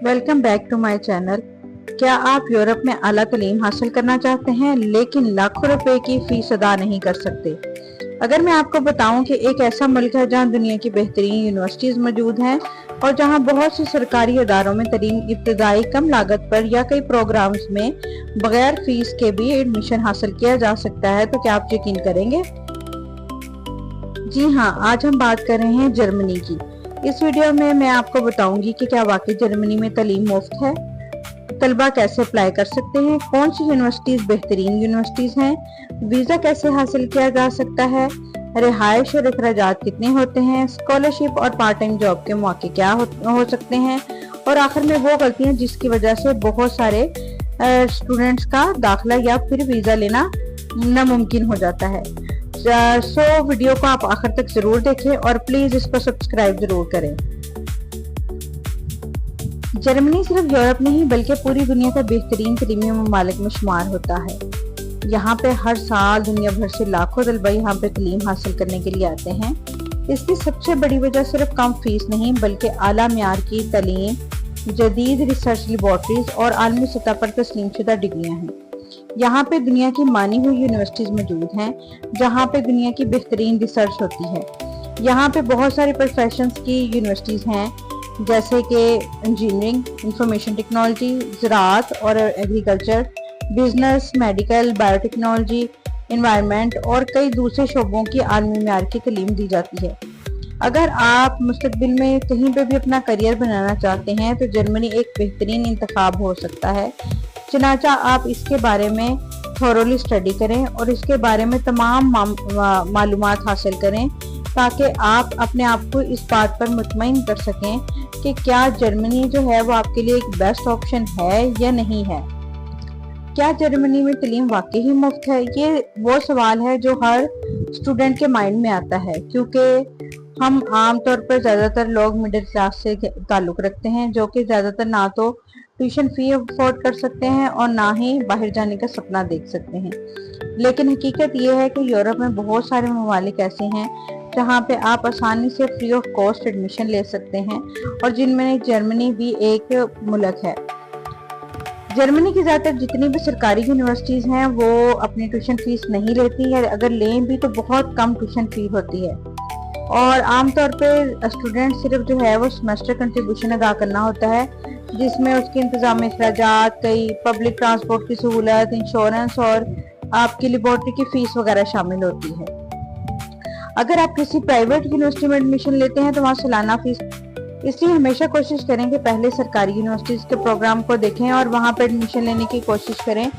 Welcome back to my channel. क्या आप Europe में आला तालीम हासिल करना चाहते हैं लेकिन लाखों रुपए की फीस अदा नहीं कर सकते? अगर मैं आपको बताऊं कि एक ऐसा मुल्क है जहां दुनिया की बेहतरीन यूनिवर्सिटीज मौजूद हैं और जहां बहुत से सरकारी इदारों में तरीन इब्तदाई कम लागत पर या कई प्रोग्राम्स में बगैर फीस के भी एडमिशन हासिल किया जा सकता है, तो क्या आप यकीन करेंगे? जी हाँ, आज हम बात कर रहे हैं जर्मनी की। इस वीडियो में मैं आपको बताऊंगी कि क्या वाकई जर्मनी में तालीम मुफ्त है, तलबा कैसे अप्लाई कर सकते हैं, कौन सी यूनिवर्सिटीज बेहतरीन यूनिवर्सिटीज हैं, वीजा कैसे हासिल किया जा सकता है, रिहाइश और अखराजात कितने होते हैं, स्कॉलरशिप और पार्ट टाइम जॉब के मौके क्या हो सकते हैं, और आखिर में वो गलतियां जिसकी वजह से बहुत सारे स्टूडेंट्स का दाखिला या फिर वीजा लेना नामुमकिन हो जाता है। वीडियो को आप आखिर तक जरूर देखें और प्लीज इसको सब्सक्राइब जरूर करें। जर्मनी सिर्फ यूरोप नहीं बल्कि पूरी दुनिया का बेहतरीन तलीमी ममालिक में शुमार होता है। यहाँ पे हर साल दुनिया भर से लाखों तलबा यहाँ पे तलीम हासिल करने के लिए आते हैं। इसकी सबसे बड़ी वजह सिर्फ कम फीस नहीं बल्कि आला म्यार की तालीम, जदीद रिसर्च लेबॉर्ट्रीज और आलमी सतह पर तस्लीम शुदा डिग्रियाँ हैं। यहाँ पे दुनिया की मानी हुई यूनिवर्सिटीज मौजूद हैं जहाँ पे दुनिया की बेहतरीन रिसर्च होती है। यहाँ पे बहुत सारे प्रोफेशंस की यूनिवर्सिटीज हैं जैसे कि इंजीनियरिंग, इंफॉर्मेशन टेक्नोलॉजी, ज़राअत और agriculture, business, medical, biotechnology, environment और कई दूसरे शोबों की आलमी म्यार की तालीम दी जाती है। अगर आप मुस्तकबिल में कहीं पे भी अपना करियर बनाना चाहते हैं तो जर्मनी एक बेहतरीन इंतखाब हो सकता है। चनाचा आप इसके बारे में थोरोली स्टडी करें और इसके बारे में तमाम मालूमात हासिल करें ताकि आप अपने आप को इस बात पर मुतमईन कर सकें कि क्या जर्मनी जो है वो आपके लिए एक बेस्ट ऑप्शन है या नहीं है। क्या जर्मनी में तालीम वाकई ही मुफ्त है? ये वो सवाल है जो हर स्टूडेंट के माइंड में आता है, क्योंकि हम आमतौर पर ज़्यादातर लोग मिडिल क्लास से ताल्लुक़ रखते हैं जो कि ज़्यादातर ना तो ट्यूशन फी अफोर्ड कर सकते हैं और ना ही बाहर जाने का सपना देख सकते हैं। लेकिन हकीकत यह है कि यूरोप में बहुत सारे ममालिक ऐसे हैं जहाँ पे आप आसानी से फ्री ऑफ कॉस्ट एडमिशन ले सकते हैं और जिनमें जर्मनी भी एक मुल्क है। जर्मनी की ज़्यादातर जितनी भी सरकारी यूनिवर्सिटीज़ हैं वो अपनी ट्यूशन फीस नहीं लेती है, अगर लें भी तो बहुत कम ट्यूशन फी होती है और आमतौर पे स्टूडेंट सिर्फ जो है वो सेमेस्टर कंट्रीब्यूशन अदा करना होता है जिसमें उसके इंतजाम अखराजात, कई पब्लिक ट्रांसपोर्ट की सहूलत, इंश्योरेंस और आपकी लेबॉर्ट्री की फीस वगैरह शामिल होती है। अगर आप किसी प्राइवेट यूनिवर्सिटी में एडमिशन लेते हैं तो वहाँ सालाना फीस, इसलिए हमेशा कोशिश करें कि पहले सरकारी यूनिवर्सिटीज के प्रोग्राम को देखें और वहाँ पर एडमिशन लेने की कोशिश करें।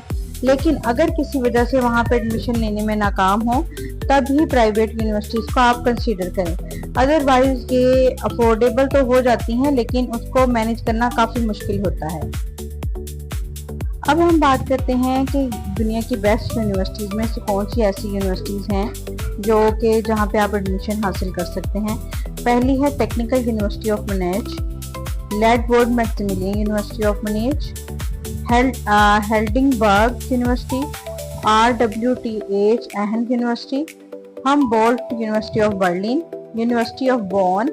लेकिन अगर किसी वजह से वहाँ पर एडमिशन लेने में नाकाम हो तब ही प्राइवेट यूनिवर्सिटीज को आप कंसीडर करें। अदरवाइज ये अफोर्डेबल तो हो जाती हैं लेकिन उसको मैनेज करना काफ़ी मुश्किल होता है। अब हम बात करते हैं कि दुनिया की बेस्ट यूनिवर्सिटीज़ में से कौन सी ऐसी यूनिवर्सिटीज़ हैं जो कि जहाँ पे आप एडमिशन हासिल कर सकते हैं। पहली है टेक्निकल यूनिवर्सिटी ऑफ मैनेज, लेडबोर्ड Maximilian university of Munich, Heidelberg university, RWTH Aachen university, Humboldt university of Berlin, university of Bonn,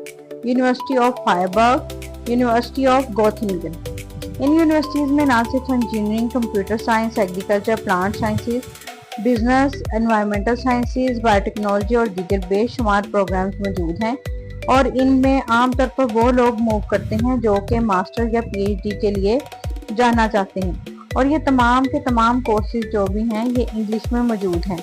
university of Freiburg, university of Gottingen. इन यूनिवर्सिटीज़ में ना सिर्फ engineering, computer science, agriculture, plant sciences, business, environmental sciences, biotechnology और दीगर बेशुमार programmes मौजूद हैं और इनमें आमतौर पर वो लोग मूव करते हैं जो कि मास्टर या PhD के लिए जाना चाहते हैं और ये तमाम के तमाम कोर्सेज जो भी हैं ये इंग्लिश में मौजूद हैं।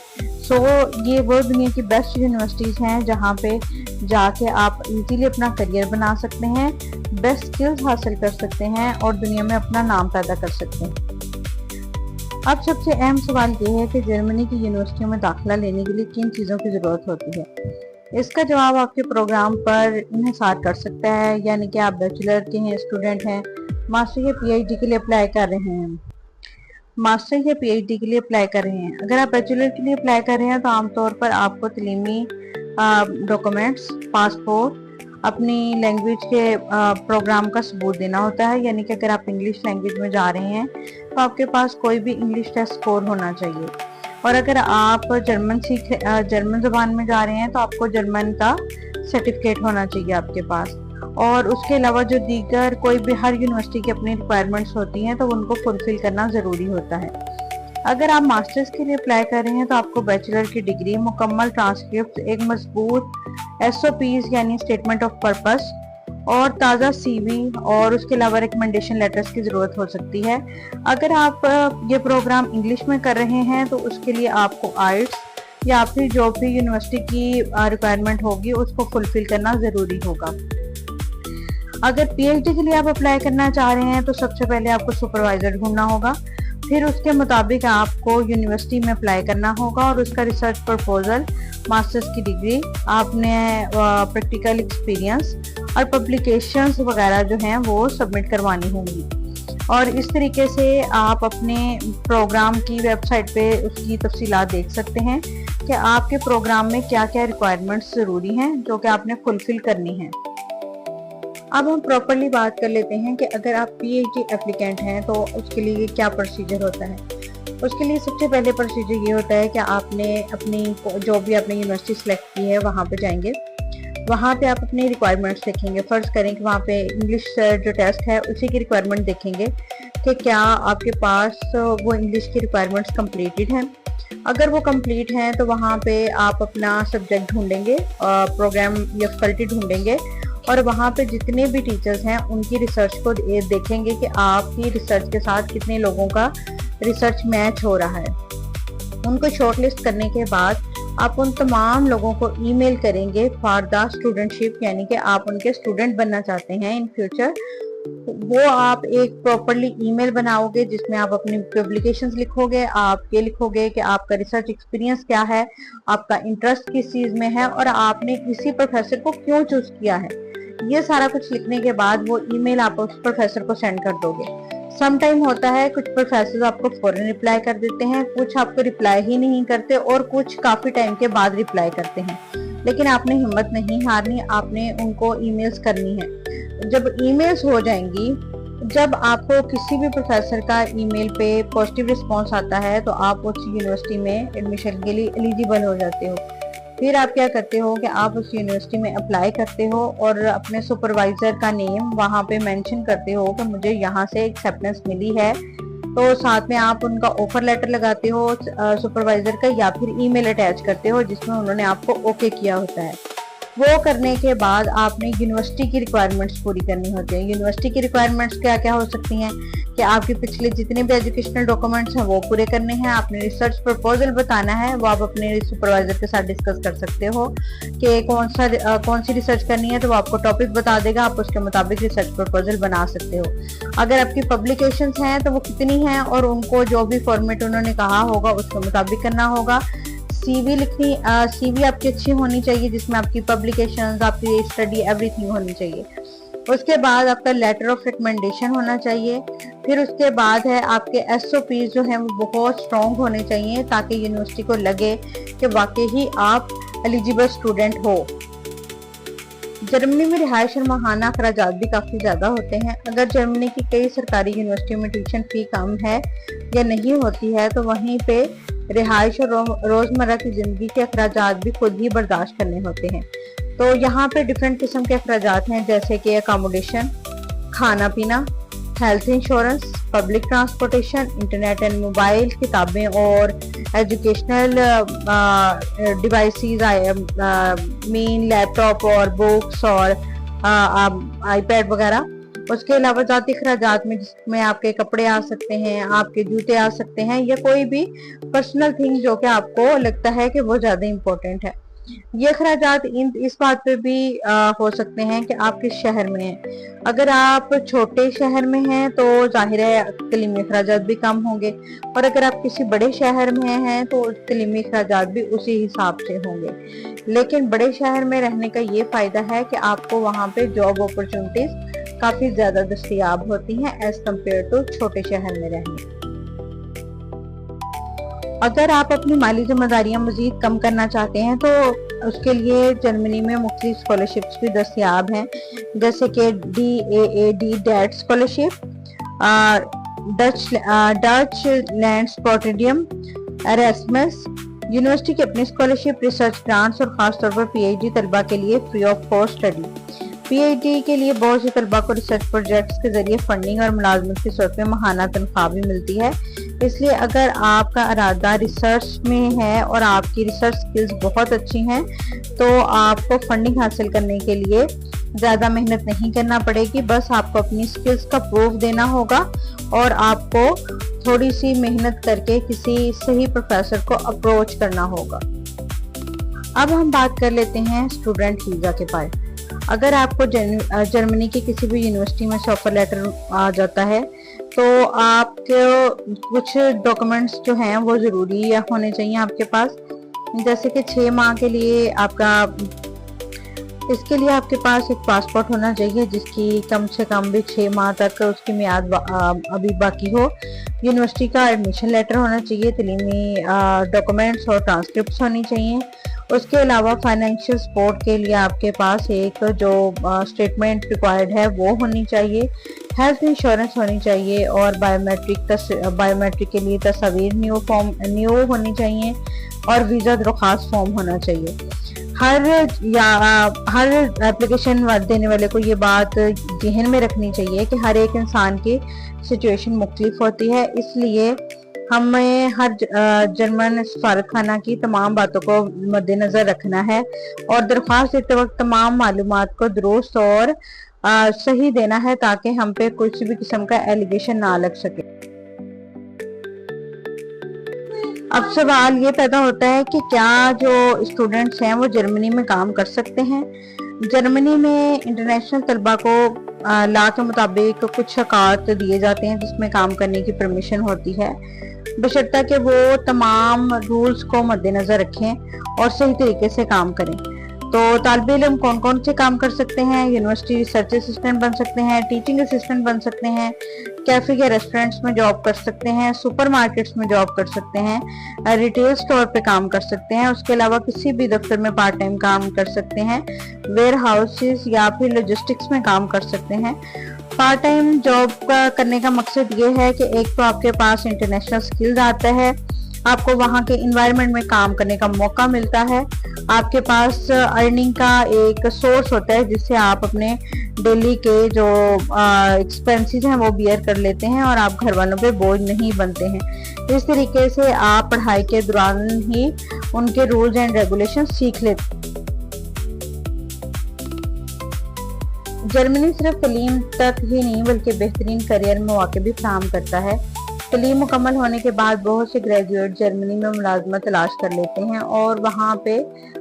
ये वो दुनिया की बेस्ट यूनिवर्सिटीज़ हैं जहाँ पे जाके आप इजीली अपना करियर बना सकते हैं, बेस्ट स्किल्स हासिल कर सकते हैं और दुनिया में अपना नाम पैदा कर सकते हैं। अब सबसे अहम सवाल ये है कि जर्मनी की यूनिवर्सिटियों में दाखिला लेने के लिए किन चीज़ों की ज़रूरत होती है। इसका जवाब आपके प्रोग्राम पर इन्हिसार कर सकता है, यानी कि आप बैचलर के हैं, स्टूडेंट हैं, मास्टर या PhD के लिए अप्लाई कर रहे हैं। अगर आप बैचलर के लिए अप्लाई कर रहे हैं तो आमतौर पर आपको तलीमी डॉक्यूमेंट्स, पासपोर्ट, अपनी लैंग्वेज के प्रोग्राम का सबूत देना होता है, यानी कि अगर आप इंग्लिश लैंग्वेज में जा रहे हैं तो आपके पास कोई भी इंग्लिश टेस्ट स्कोर होना चाहिए और अगर आप जर्मन ज़बान में जा रहे हैं तो आपको जर्मन का सर्टिफिकेट होना चाहिए आपके पास और उसके अलावा जो दीगर कोई भी हर यूनिवर्सिटी की अपनी रिक्वायरमेंट्स होती हैं तो उनको फुलफिल करना ज़रूरी होता है। अगर आप मास्टर्स के लिए अप्लाई कर रहे हैं तो आपको बैचलर की डिग्री, मुकम्मल ट्रांसक्रिप्ट, एक मजबूत SOPs यानी स्टेटमेंट ऑफ पर्पस और ताज़ा CV और उसके अलावा रिकमेंडेशन लेटर्स की ज़रूरत हो सकती है। अगर आप ये प्रोग्राम इंग्लिश में कर रहे हैं तो उसके लिए आपको IELTS या फिर जो भी यूनिवर्सिटी की रिक्वायरमेंट होगी उसको फुलफिल करना ज़रूरी होगा। अगर PhD के लिए आप अप्लाई करना चाह रहे हैं तो सबसे पहले आपको सुपरवाइजर ढूंढना होगा, फिर उसके मुताबिक आपको यूनिवर्सिटी में अप्लाई करना होगा और उसका रिसर्च प्रपोजल, मास्टर्स की डिग्री, आपने प्रैक्टिकल एक्सपीरियंस और पब्लिकेशंस वगैरह जो हैं वो सबमिट करवानी होंगी। और इस तरीके से आप अपने प्रोग्राम की वेबसाइट पे उसकी तफसीलात देख सकते हैं कि आपके प्रोग्राम में क्या क्या रिक्वायरमेंट्स ज़रूरी हैं जो कि आपने फुलफिल करनी है। अब हम प्रॉपरली बात कर लेते हैं कि अगर आप PhD एप्लीकेंट हैं तो उसके लिए क्या प्रोसीजर होता है। उसके लिए सबसे पहले प्रोसीजर ये होता है कि आपने अपनी जो भी आपने यूनिवर्सिटी सेलेक्ट की है वहाँ पे जाएंगे, वहाँ पे आप अपनी रिक्वायरमेंट्स देखेंगे। फर्ज करें कि वहाँ पे इंग्लिश जो टेस्ट है उसी की रिक्वायरमेंट देखेंगे कि क्या आपके पास वो इंग्लिश की रिक्वायरमेंट्स कंप्लीटेड हैं। अगर वो कंप्लीट हैं तो वहाँ पे आप अपना सब्जेक्ट ढूंढेंगे, प्रोग्राम या फैकल्टी ढूंढेंगे और वहाँ पे जितने भी टीचर्स हैं उनकी रिसर्च को देखेंगे कि आपकी रिसर्च के साथ कितने लोगों का रिसर्च मैच हो रहा है। उनको शॉर्टलिस्ट करने के बाद आप उन तमाम लोगों को ईमेल करेंगे फॉर द स्टूडेंटशिप, यानी कि आप उनके स्टूडेंट बनना चाहते हैं इन फ्यूचर। वो आप एक प्रॉपरली ईमेल बनाओगे जिसमें आप अपनी पब्लिकेशंस लिखोगे, आप ये लिखोगे कि आपका रिसर्च एक्सपीरियंस क्या है, आपका इंटरेस्ट किस चीज़ में है और आपने किसी प्रोफेसर को क्यों चूज किया है। ये सारा कुछ लिखने के बाद वो ईमेल आप उस प्रोफेसर को सेंड कर दोगे। सम टाइम होता है कुछ प्रोफेसर आपको फौरन रिप्लाई कर देते हैं, कुछ आपको रिप्लाई ही नहीं करते और कुछ काफ़ी टाइम के बाद रिप्लाई करते हैं। लेकिन आपने हिम्मत नहीं हारनी, आपने उनको ईमेल्स करनी है। जब ईमेल्स हो जाएंगी, जब आपको किसी भी प्रोफेसर का ईमेल पे पॉजिटिव रिस्पॉन्स आता है तो आप उस यूनिवर्सिटी में एडमिशन के लिए एलिजिबल हो जाते हो। फिर आप क्या करते हो कि आप उस यूनिवर्सिटी में अप्लाई करते हो और अपने सुपरवाइजर का नेम वहाँ पे मेंशन करते हो कि मुझे यहाँ से एक्सेप्टेंस मिली है। तो साथ में आप उनका ऑफर लेटर लगाते हो सुपरवाइजर का या फिर ईमेल अटैच करते हो जिसमें उन्होंने आपको ओके किया होता है। वो करने के बाद आपने यूनिवर्सिटी की रिक्वायरमेंट्स पूरी करनी होती है। यूनिवर्सिटी की रिक्वायरमेंट्स क्या क्या हो सकती हैं कि आपके पिछले जितने भी एजुकेशनल डॉक्यूमेंट्स हैं वो पूरे करने हैं, आपने रिसर्च प्रपोजल बताना है, वो आप अपने सुपरवाइजर के साथ डिस्कस कर सकते हो कि कौन सी रिसर्च करनी है, तो वो आपको टॉपिक बता देगा, आप उसके मुताबिक रिसर्च प्रपोजल बना सकते हो। अगर आपकी पब्लिकेशंस हैं तो वो कितनी हैं और उनको जो भी फॉर्मेट उन्होंने कहा होगा उसके मुताबिक करना होगा। CV लिखनी, CV आपकी अच्छी होनी चाहिए जिसमें आपकी पब्लिकेशंस, आपकी स्टडी, एवरीथिंग होनी चाहिए। उसके बाद आपका लेटर ऑफ रिकमेंडेशन होना चाहिए। फिर उसके बाद है आपके SOPs जो हैं वो बहुत स्ट्रॉन्ग होने चाहिए ताकि यूनिवर्सिटी को लगे कि वाकई ही आप एलिजिबल स्टूडेंट हो। जर्मनी में रिहाइश और माहाना अखराजात भी काफ़ी ज़्यादा होते हैं। अगर जर्मनी की कई सरकारी यूनिवर्सिटियों में ट्यूशन फी कम है या नहीं होती है तो वहीं पे रिहाइश और रोज़मर्रा की ज़िंदगी के अखराजात भी खुद ही बर्दाश्त करने होते हैं। तो यहाँ पे डिफरेंट किस्म के अखराजात हैं जैसे कि अकोमोडेशन, खाना पीना, health insurance, public transportation, internet and mobile, किताबें और एजुकेशनल डिवाइसेस, मेन लैपटॉप और बुक्स और iPad वगैरह। उसके अलावा ज़ाती अखराजात में जिसमें आपके कपड़े आ सकते हैं, आपके जूते आ सकते हैं या कोई भी पर्सनल थिंग जो कि आपको लगता है कि वो ज़्यादा इम्पोर्टेंट है। ये अखराजात इस बात पे भी हो सकते हैं कि आप किस शहर में हैं। अगर आप छोटे शहर में हैं तो जाहिर है तलीमी अखराजात भी कम होंगे और अगर आप किसी बड़े शहर में हैं तो तलीमी अखराजात भी उसी हिसाब से होंगे। लेकिन बड़े शहर में रहने का ये फ़ायदा है कि आपको वहाँ पे जॉब अपॉर्चुनिटीज़ काफ़ी ज़्यादा दस्तयाब होती हैं एज कम्पेयर टू छोटे शहर में रहने। अगर आप अपनी माली जिम्मेदारियां मजीद कम करना चाहते हैं तो उसके लिए जर्मनी में मुख्तलिफ स्कॉलरशिप्स भी दस्तयाब हैं जैसे कि DAAD डैट scholarship, Deutschland Stipendium, Erasmus. University की अपनी स्कॉलरशिप, रिसर्च ग्रांट्स और ख़ास तौर पर PhD तलबा के लिए free of cost study. PhD के लिए बहुत से तलबा को रिसर्च प्रोजेक्ट्स के जरिए फंडिंग और मुलाजमत की सूरत में माहाना तनख्वाह भी मिलती है। इसलिए अगर आपका इरादा रिसर्च में है और आपकी रिसर्च स्किल्स बहुत अच्छी हैं तो आपको फंडिंग हासिल करने के लिए ज़्यादा मेहनत नहीं करना पड़ेगी। बस आपको अपनी स्किल्स का प्रूफ देना होगा और आपको थोड़ी सी मेहनत करके किसी सही प्रोफेसर को अप्रोच करना होगा। अब हम बात कर लेते हैं स्टूडेंट वीज़ा के बारे में। अगर आपको जर्मनी की किसी भी यूनिवर्सिटी में से ऑफर लेटर आ जाता है तो आपके कुछ डॉक्यूमेंट्स जो हैं वो ज़रूरी होने चाहिए आपके पास। जैसे कि 6 माह के लिए इसके लिए आपके पास एक पासपोर्ट होना चाहिए जिसकी कम से कम भी 6 माह तक उसकी मियाद अभी बाकी हो। यूनिवर्सिटी का एडमिशन लेटर होना चाहिए, तलीमी डॉक्यूमेंट्स और ट्रांसक्रिप्ट्स होनी चाहिए। उसके अलावा फाइनेंशियल सपोर्ट के लिए आपके पास एक जो स्टेटमेंट रिक्वायर्ड है वो होनी चाहिए, हेल्थ इंश्योरेंस होनी चाहिए और बायोमेट्रिक के लिए तस्वीर न्यू होनी चाहिए और वीज़ा दरख्वास्त फॉर्म होना चाहिए। हर एप्लीकेशन देने वाले को ये बात जहन में रखनी चाहिए कि हर एक इंसान की सिचुएशन मुख्तलिफ होती है, इसलिए हमें हर जर्मन सफारतखाना की तमाम बातों को मद्देनजर रखना है और दरख्वास्त देते वक्त तमाम मालूमात को दुरुस्त और सही देना है ताकि हम पे कुछ भी किस्म का एलिगेशन ना लग सके। अब सवाल ये पैदा होता है कि क्या जो स्टूडेंट्स हैं वो जर्मनी में काम कर सकते हैं। जर्मनी में इंटरनेशनल तलबा को लॉ के मुताबिक कुछ शकात दिए जाते हैं जिसमें काम करने की परमिशन होती है, बशर्ते कि वो तमाम रूल्स को मद्देनजर रखें और सही तरीके से काम करें। तो तालिबे इल्म कौन कौन से काम कर सकते हैं? यूनिवर्सिटी रिसर्च असिस्टेंट बन सकते हैं, टीचिंग असिस्टेंट बन सकते हैं, कैफे या रेस्टोरेंट्स में जॉब कर सकते हैं, सुपरमार्केट्स में जॉब कर सकते हैं, रिटेल स्टोर पे काम कर सकते हैं। उसके अलावा किसी भी दफ्तर में पार्ट टाइम काम कर सकते हैं, वेयर हाउसेस या फिर लॉजिस्टिक्स में काम कर सकते हैं। पार्ट टाइम जॉब का करने का मकसद ये है कि एक तो आपके पास इंटरनेशनल स्किल्स आता है, आपको वहाँ के इन्वायरमेंट में काम करने का मौका मिलता है, आपके पास अर्निंग का एक सोर्स होता है जिससे आप अपने डेली के जो एक्सपेंसेस हैं वो बियर कर लेते हैं और आप घर वालों पे बोझ नहीं बनते हैं। इस तरीके से आप पढ़ाई के दौरान ही उनके रूल्स एंड रेगुलेशन सीख लेते हैं। जर्मनी सिर्फ तलीम तक ही नहीं बल्कि बेहतरीन करियर मौके भी फराहम करता है। तलीम मुकम्मल होने के बाद बहुत से ग्रेजुएट जर्मनी में मुलाजमत तलाश कर लेते हैं और वहाँ पे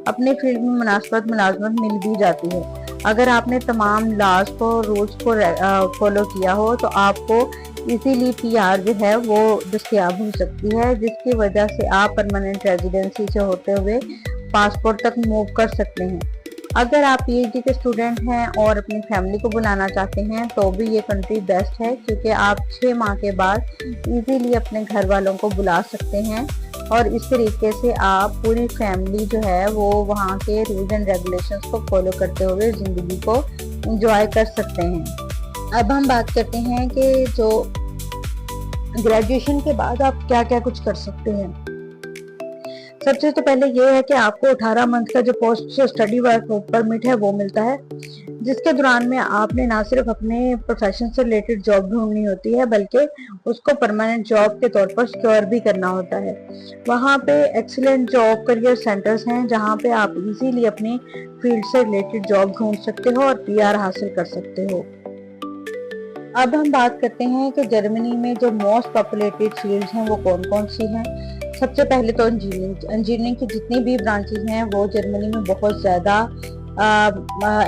अपने फील्ड में मुनासिब मुलाजमत मिल भी जाती है। अगर आपने तमाम लॉज को रूल्स को फॉलो किया हो तो आपको इजीली पीआर जो है वो दस्तयाब हो सकती है, जिसकी वजह से आप परमानेंट रेजिडेंसी से होते हुए पासपोर्ट तक मूव कर सकते हैं। अगर आप पीएचडी के स्टूडेंट हैं और अपनी फैमिली को बुलाना चाहते हैं तो भी ये कंट्री बेस्ट है, क्योंकि आप 6 माह के बाद इजीली अपने घर वालों को बुला सकते हैं और इस तरीके से आप पूरी फैमिली जो है वो वहाँ के रूल्स एंड रेगुलेशंस को फॉलो करते हुए ज़िंदगी को एंजॉय कर सकते हैं। अब हम बात करते हैं कि जो ग्रेजुएशन के बाद आप क्या क्या कुछ कर सकते हैं। सबसे तो पहले ये है कि आपको 18 मंथ का जो पोस्ट स्टडी वर्क परमिट है वो मिलता है, जिसके दौरान में आपने ना सिर्फ अपने प्रोफेशन से रिलेटेड जॉब ढूंढनी होती है बल्कि उसको परमानेंट जॉब के तौर पर सिक्योर भी करना होता है। वहाँ पे एक्सीलेंट जॉब करियर सेंटर्स हैं जहाँ पे आप इजीली अपनी फील्ड से रिलेटेड जॉब ढूंढ सकते हो और पीआर हासिल कर सकते हो। अब हम बात करते हैं कि जर्मनी में जो मोस्ट पॉपुलेटेड फील्ड्स हैं वो कौन कौन सी हैं। सबसे पहले तो इंजीनियरिंग की जितनी भी ब्रांचेस हैं वो जर्मनी में बहुत ज़्यादा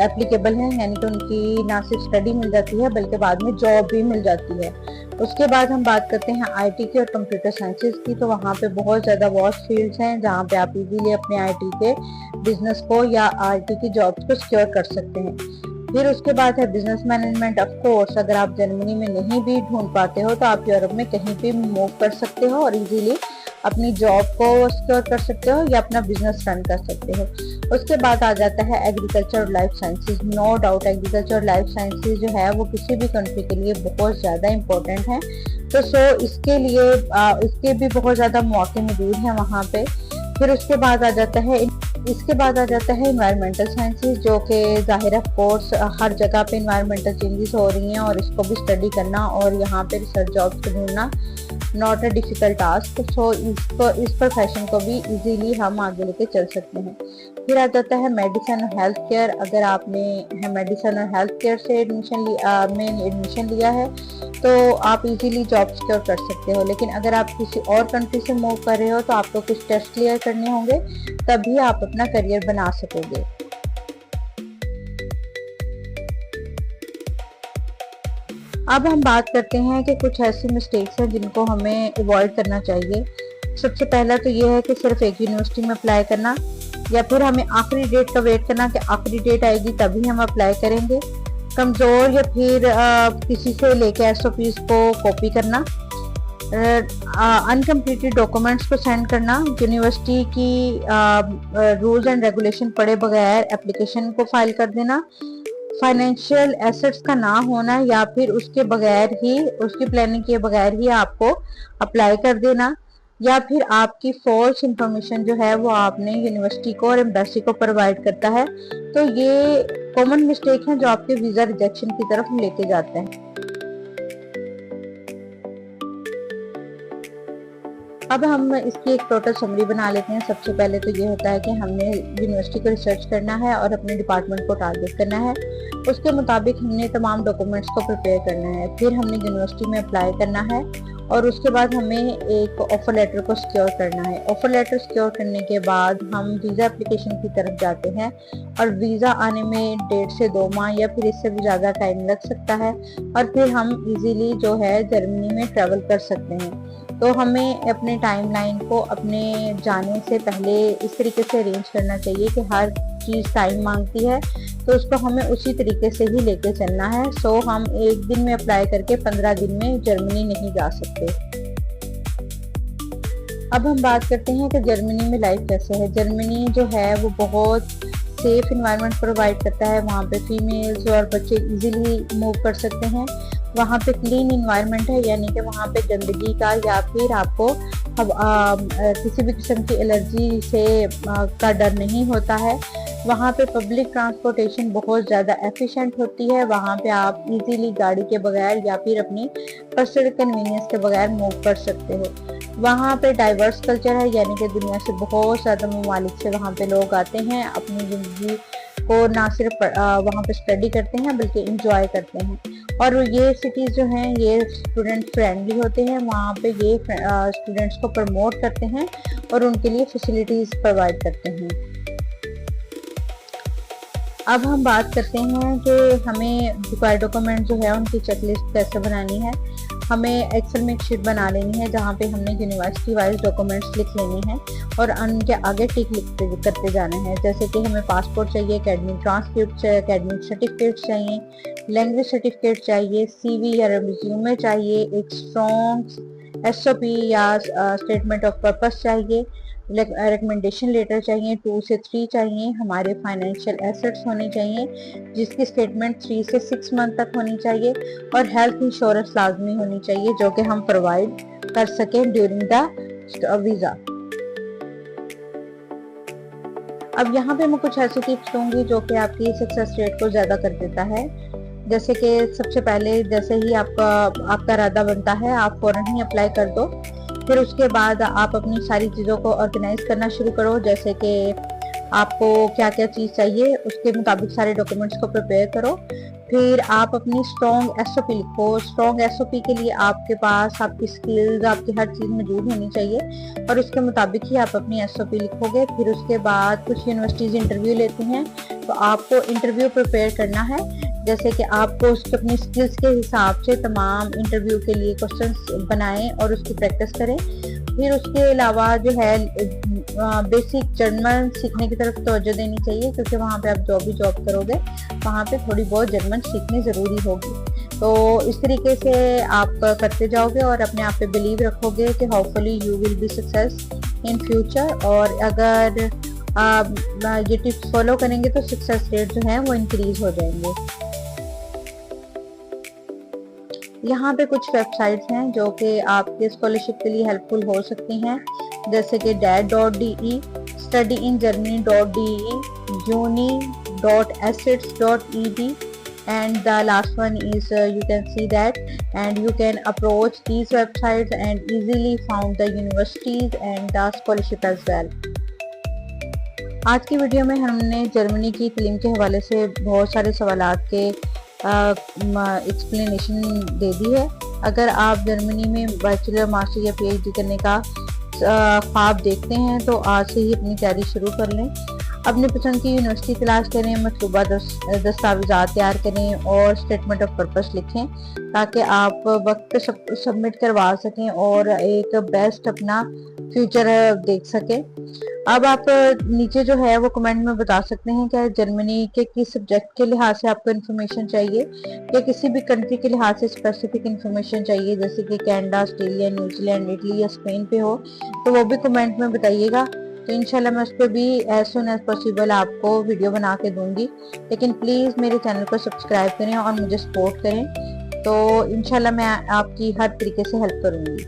एप्लीकेबल हैं, यानी कि उनकी ना सिर्फ स्टडी मिल जाती है बल्कि बाद में जॉब भी मिल जाती है। उसके बाद हम बात करते हैं आईटी की और कंप्यूटर साइंसेज की, तो वहाँ पे बहुत ज़्यादा वास्ट फील्ड्स हैं जहाँ पे आप इजीली अपने आईटी के बिजनेस को या आईटी की जॉब्स को सिक्योर कर सकते हैं। फिर उसके बाद है बिजनेस मैनेजमेंट। ऑफ कोर्स अगर आप जर्मनी में नहीं भी ढूंढ पाते हो तो आप यूरोप में कहीं भी मूव कर सकते हो और इजीली अपनी जॉब को सिक्योर कर सकते हो या अपना बिजनेस रन कर सकते हो। उसके बाद आ जाता है एग्रीकल्चर और life sciences. No doubt agriculture और लाइफ साइंसेज जो है वो किसी भी कंट्री के लिए बहुत ज़्यादा इम्पोर्टेंट है, तो इसके लिए इसके भी बहुत ज़्यादा मौके मौजूद हैं वहाँ पे। फिर उसके बाद आ जाता है इसके बाद आ जाता है इन्वायरमेंटल साइंसेस, जो कि ज़ाहिर ऑफ कोर्स हर जगह पे इन्वायरमेंटल चेंजेस हो रही हैं और इसको भी स्टडी करना और यहाँ पे रिसर्च जॉब्स ढूंढना नॉट अ डिफ़िकल्ट टास्क। सो इस प्रोफेशन को भी इजीली हम आगे लेके चल सकते हैं। फिर आ जाता है मेडिसिन और हेल्थ केयर। अगर आपने मेडिसिन और हेल्थ केयर से एडमिशन लिया है तो आप इजीली जॉब सिक्योर कर सकते हो, लेकिन अगर आप किसी और कंट्री से मूव कर रहे हो तो आपको कुछ टेस्ट क्लियर करने होंगे, तभी आप अपना करियर बना सकोगे। अब हम बात करते हैं कि कुछ ऐसी मिस्टेक्स हैं जिनको हमें अवॉइड करना चाहिए। सबसे पहला तो ये है कि सिर्फ एक यूनिवर्सिटी में अप्लाई करना, या फिर हमें आखिरी डेट का वेट करना कि आखिरी डेट आएगी तभी हम अप्लाई करेंगे। कमज़ोर या फिर किसी से लेके एसओपीज को कॉपी करना, अनकम्प्लीटेड डॉक्यूमेंट्स को सेंड करना, यूनिवर्सिटी की रूल्स एंड रेगुलेशन पढ़े बगैर एप्लीकेशन को फाइल कर देना, फाइनेंशियल एसेट्स का ना होना या फिर उसके बगैर ही, उसकी प्लानिंग किए बगैर ही आपको अप्लाई कर देना, या फिर आपकी फॉल्स इंफॉर्मेशन जो है वो आपने यूनिवर्सिटी को और एम्बेसी को प्रोवाइड करता है। तो ये कॉमन मिस्टेक हैं जो आपके वीज़ा रिजेक्शन की तरफ लेके जाते हैं। अब हम इसकी एक टोटल समरी बना लेते हैं। सबसे पहले तो ये होता है कि हमने यूनिवर्सिटी को रिसर्च करना है और अपने डिपार्टमेंट को टारगेट करना है। उसके मुताबिक हमने तमाम डॉक्यूमेंट्स को प्रिपेयर करना है। फिर हमने यूनिवर्सिटी में अप्लाई करना है और उसके बाद हमें एक ऑफर लेटर को सिक्योर करना है। ऑफर लेटर सिक्योर करने के बाद हम वीज़ा एप्लीकेशन की तरफ जाते हैं और वीज़ा आने में 1.5 से 2 माह या फिर इससे भी ज़्यादा टाइम लग सकता है, और फिर हम इजीली जो है जर्मनी में ट्रैवल कर सकते हैं। तो हमें अपने टाइमलाइन को अपने जाने से पहले इस तरीके से अरेंज करना चाहिए कि हर चीज़ टाइम मांगती है तो उसको हमें उसी तरीके से ही लेके चलना है। सो हम एक दिन में अप्लाई करके 15 दिन में जर्मनी नहीं जा सकते। अब हम बात करते हैं कि जर्मनी में लाइफ कैसे है। जर्मनी जो है वो बहुत सेफ इन्वायरमेंट प्रोवाइड करता है। वहाँ पे फीमेल्स और बच्चे इजीली मूव कर सकते हैं। वहाँ पे क्लीन इन्वायरमेंट है, यानी कि वहाँ पे गंदगी का या फिर आपको किसी भी किस्म की एलर्जी से का डर नहीं होता है। वहाँ पे पब्लिक ट्रांसपोर्टेशन बहुत ज़्यादा एफिशिएंट होती है। वहाँ पे आप इजीली गाड़ी के बगैर या फिर अपनी पर्सनल कन्वीनियंस के बगैर मूव कर सकते हो। वहाँ पे डाइवर्स कल्चर है, यानी कि दुनिया से बहुत ज़्यादा ममालिक से वहाँ पे लोग आते हैं, अपनी ज़िंदगी को ना सिर्फ वहाँ पे स्टडी करते हैं बल्कि इंजॉय करते हैं। और ये सिटीज़ जो हैं ये स्टूडेंट फ्रेंडली होते हैं। वहाँ पे ये स्टूडेंट्स को प्रमोट करते हैं और उनके लिए फैसिलिटीज़ प्रोवाइड करते हैं। अब हम बात करते हैं कि हमें रिक्वायर्ड डॉक्यूमेंट जो है उनकी चेकलिस्ट कैसे बनानी है। हमें एक्सेल में एक शीट बना लेनी है जहाँ पे हमने यूनिवर्सिटी वाइज डॉक्यूमेंट्स लिख लेनी है और उनके आगे टिक करते जाना है। जैसे कि हमें पासपोर्ट चाहिए, एकेडमिक ट्रांसक्रिप्ट चाहिए, एकेडमिक सर्टिफिकेट चाहिए, लैंग्वेज सर्टिफिकेट चाहिए, CV या रिज्यूमे चाहिए, एक स्ट्रॉन्ग SOP या स्टेटमेंट ऑफ पर्पस चाहिए, रिकमेंडेशन लेटर चाहिए 2 से 3 चाहिए, हमारे फाइनेंशियल एसेट्स होने चाहिए जिसकी स्टेटमेंट 3 से 6 मंथ तक होनी चाहिए, और हेल्थ इंश्योरेंस लाजमी होनी चाहिए जो कि हम प्रोवाइड कर सकें ड्यूरिंग द वीज़ा। अब यहाँ पे मैं कुछ ऐसी टिप्स दूंगी जो कि आपकी सक्सेस रेट को ज़्यादा कर देता है। जैसे कि सबसे पहले जैसे ही आपका इरादा बनता है आप फ़ौरन ही अप्लाई कर दो। फिर उसके बाद आप अपनी सारी चीज़ों को ऑर्गेनाइज करना शुरू करो, जैसे कि आपको क्या क्या चीज़ चाहिए उसके मुताबिक सारे डॉक्यूमेंट्स को प्रिपेयर करो। फिर आप अपनी स्ट्रॉन्ग SOP लिखो। स्ट्रॉन्ग SOP के लिए आपके पास आपकी स्किल्स, आपकी हर चीज़ मौजूद होनी चाहिए और उसके मुताबिक ही आप अपनी SOP लिखोगे। फिर उसके बाद कुछ यूनिवर्सिटीज़ इंटरव्यू लेती हैं तो आपको इंटरव्यू प्रिपेयर करना है, जैसे कि आपको उसके अपनी स्किल्स के हिसाब से तमाम इंटरव्यू के लिए क्वेश्चंस बनाएं और उसकी प्रैक्टिस करें। फिर उसके अलावा जो है बेसिक जर्मन सीखने की तरफ तवज्जो देनी चाहिए, क्योंकि वहाँ पे आप जो भी जॉब करोगे वहाँ पे थोड़ी बहुत जर्मन सीखनी ज़रूरी होगी। तो इस तरीके से आप करते जाओगे और अपने आप पे बिलीव रखोगे कि hopefully you will be success in future. और अगर आप ये टिप्स फॉलो करेंगे तो सक्सेस रेट जो है वो इंक्रीज हो जाएंगे। यहाँ पे कुछ वेबसाइट्स हैं जो कि आपके स्कॉलरशिप के लिए हेल्पफुल हो सकती हैं, जैसे कि dad.de, studyingermany.de, uni.assets.ed, and the last one is you can see that, and you can approach these websites and easily found the universities and the scholarship as well. आज की वीडियो में हमने जर्मनी की तालीम के हवाले से बहुत सारे सवालात के एक्सप्लेनेशन दे दी है। अगर आप जर्मनी में बैचलर, मास्टर या पीएचडी करने का ख्वाब देखते हैं तो आज से ही अपनी तैयारी शुरू कर लें। अपनी पसंद की यूनिवर्सिटी तलाश करें, मतलूबा दस्तावेज़ात तैयार करें और स्टेटमेंट ऑफ पर्पस लिखें ताकि आप वक्त पे सबमिट करवा सकें और एक बेस्ट अपना फ्यूचर देख सकें। अब आप नीचे जो है वो कमेंट में बता सकते हैं कि जर्मनी के किस सब्जेक्ट के लिहाज से आपको इन्फॉर्मेशन चाहिए या किसी भी कंट्री के लिहाज से स्पेसिफिक इन्फॉर्मेशन चाहिए, जैसे कि कनाडा, ऑस्ट्रेलिया, न्यूजीलैंड, इटली या स्पेन पे हो तो वो भी कमेंट में बताइएगा। तो इंशाल्लाह मैं उस पर भी एज सुन एज पॉसिबल आपको वीडियो बना के दूंगी। लेकिन प्लीज़ मेरे चैनल को सब्सक्राइब करें और मुझे सपोर्ट करें, तो इंशाल्लाह मैं आपकी हर तरीके से हेल्प करूंगी।